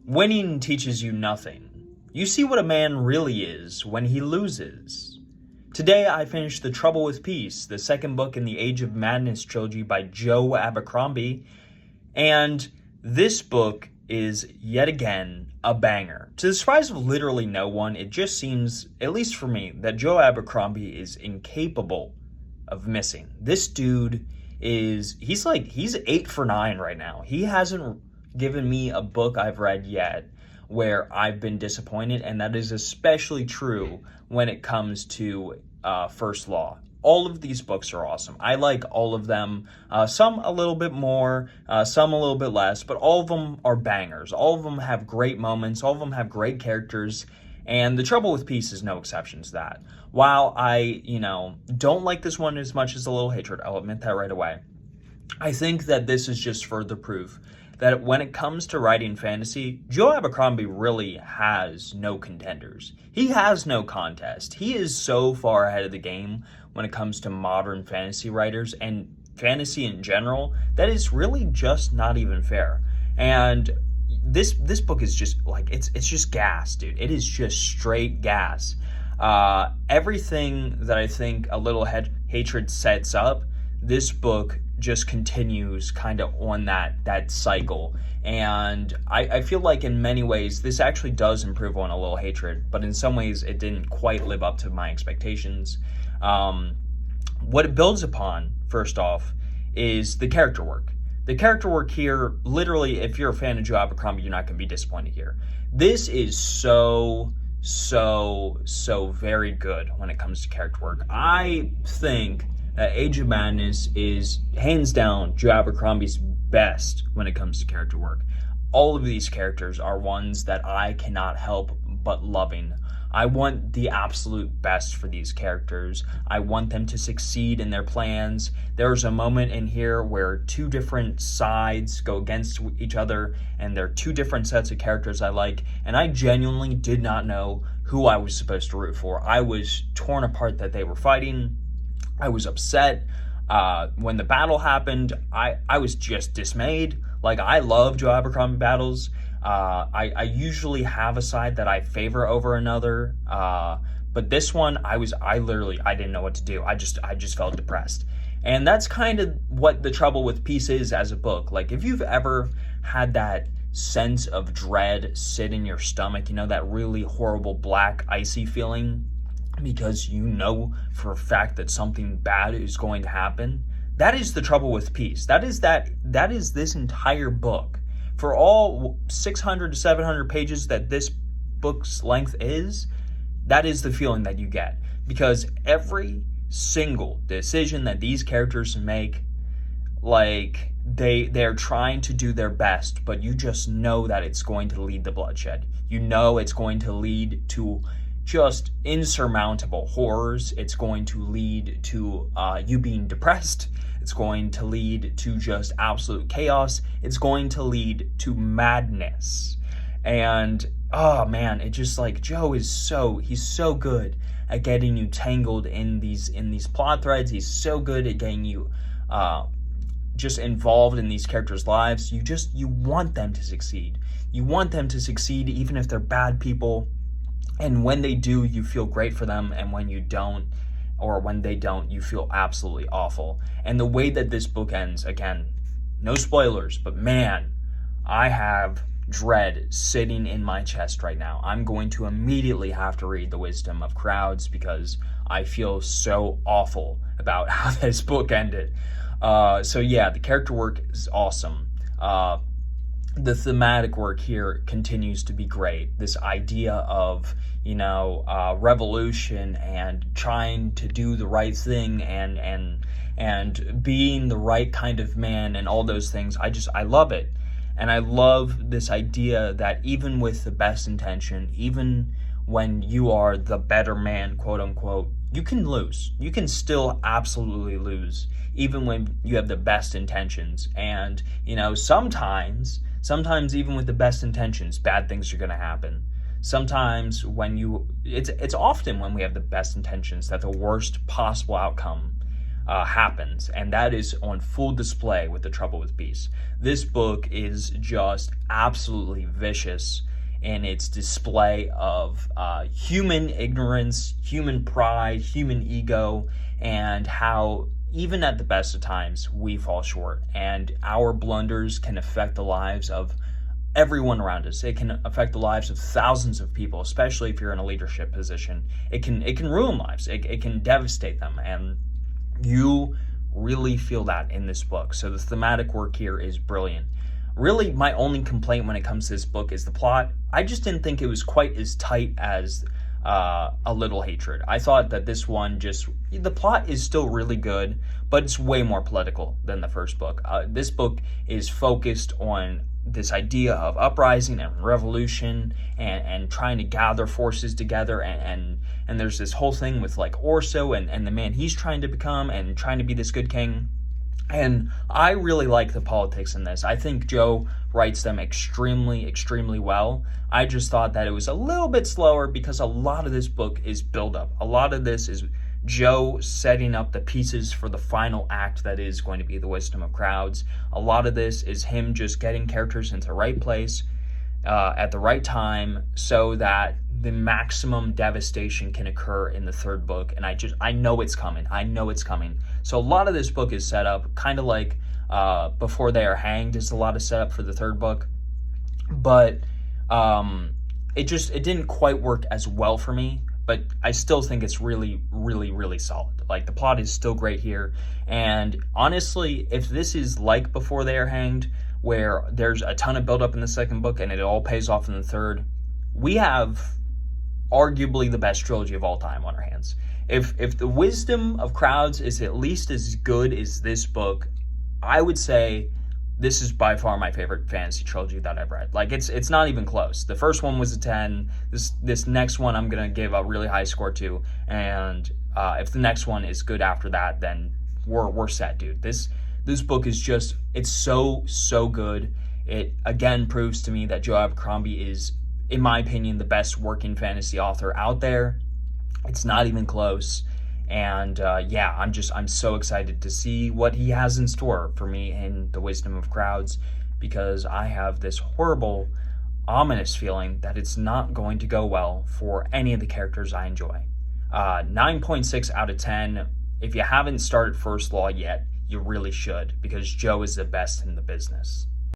Winning teaches you nothing. You see what a man really is when he loses. Today I finished The Trouble with Peace, the second book in the Age of Madness trilogy by Joe Abercrombie, and this book is yet again a banger. To the surprise of literally no one, it just seems, at least for me, that Joe Abercrombie is incapable of missing. This dude he's 8 for 9 right now. He hasn't given me a book I've read yet where I've been disappointed, and that is especially true when it comes to First Law. All of these books are awesome. I like all of them. Some a little bit more, some a little bit less, but all of them are bangers. All of them have great moments. All of them have great characters. And The Trouble with Peace is no exception to that. While I, don't like this one as much as A Little Hatred, I'll admit that right away. I think that this is just further proof that when it comes to writing fantasy, Joe Abercrombie really has no contenders. He has no contest. He is so far ahead of the game when it comes to modern fantasy writers and fantasy in general that is really just not even fair. And this book is just it's just gas, dude. It is just straight gas. Everything that I think A Little Hatred sets up, this book just continues kind of on that cycle. And I feel like in many ways this actually does improve on A Little Hatred, but in some ways it didn't quite live up to my expectations. What it builds upon, first off, is the character work. The character work here, literally, if you're a fan of Joe Abercrombie, you're not going to be disappointed here. This is so very good when it comes to character work. I think that Age of Madness is hands down Joe Abercrombie's best when it comes to character work. All of these characters are ones that I cannot help but loving. I want the absolute best for these characters. I want them to succeed in their plans. There's a moment in here where two different sides go against each other, and they're two different sets of characters I like, and I genuinely did not know who I was supposed to root for. I was torn apart that they were fighting. I was upset. When the battle happened, I was just dismayed. I love Joe Abercrombie battles. I usually have a side that I favor over another. But this one, I didn't know what to do. I just felt depressed. And that's kind of what The Trouble with Peace is as a book. If you've ever had that sense of dread sit in your stomach, that really horrible black icy feeling, because you know for a fact that something bad is going to happen, that is The Trouble with Peace. That is this entire book. For all 600 to 700 pages that this book's length is, that is the feeling that you get. Because every single decision that these characters make, they're trying to do their best, but you just know that it's going to lead to bloodshed. You know it's going to lead to just insurmountable horrors. It's going to lead to you being depressed. It's going to lead to just absolute chaos. It's going to lead to madness. And oh man, it just Joe is he's so good at getting you tangled in these plot threads. He's so good at getting you just involved in these characters' lives. You want them to succeed. You want them to succeed even if they're bad people. And when they do, you feel great for them. And when you don't, or when they don't, you feel absolutely awful. And the way that this book ends, again, no spoilers, but man, I have dread sitting in my chest right now. I'm going to immediately have to read The Wisdom of Crowds because I feel so awful about how this book ended. So yeah, the character work is awesome. The thematic work here continues to be great. This idea of, revolution and trying to do the right thing and being the right kind of man and all those things. I love it. And I love this idea that even with the best intention, even when you are the better man, quote unquote, you can lose. You can still absolutely lose, even when you have the best intentions. And, sometimes even with the best intentions, bad things are going to happen. Sometimes it's often when we have the best intentions that the worst possible outcome happens, and that is on full display with The Trouble with Peace. This book is just absolutely vicious in its display of human ignorance, human pride, human ego, and how even at the best of times we fall short, and our blunders can affect the lives of everyone around us. It can affect the lives of thousands of people, especially if you're in a leadership position. It can ruin lives. It can devastate them, and you really feel that in this book. So the thematic work here is brilliant. Really, my only complaint when it comes to this book is the plot. I just didn't think it was quite as tight as A Little Hatred. I thought that this one the plot is still really good, but it's way more political than the first book. This book is focused on this idea of uprising and revolution and trying to gather forces together, and there's this whole thing with like Orso and the man he's trying to become and trying to be this good king. And I really like the politics in this. I think Joe writes them extremely, extremely well. I just thought that it was a little bit slower because a lot of this book is build-up. A lot of this is Joe setting up the pieces for the final act that is going to be The Wisdom of Crowds. A lot of this is him just getting characters into the right place at the right time so that the maximum devastation can occur in the third book. And I know it's coming. I know it's coming. So a lot of this book is set up kind of like Before They Are Hanged is a lot of setup for the third book. But it didn't quite work as well for me. But I still think it's really, really, really solid. Like, the plot is still great here. And honestly, if this is like Before They Are Hanged, where there's a ton of buildup in the second book and it all pays off in the third, we have arguably the best trilogy of all time on our hands. If The Wisdom of Crowds is at least as good as this book, I would say this is by far my favorite fantasy trilogy that I've read. Like, it's not even close. The first one was a 10. This next one I'm going to give a really high score to. And if the next one is good after that, then we're set, dude. This book is just, it's so good. It, again, proves to me that Joe Abercrombie is, in my opinion, the best working fantasy author out there. It's not even close. And yeah, I'm so excited to see what he has in store for me in The Wisdom of Crowds, because I have this horrible, ominous feeling that it's not going to go well for any of the characters I enjoy. 9.6 out of 10. If you haven't started First Law yet, you really should, because Joe is the best in the business.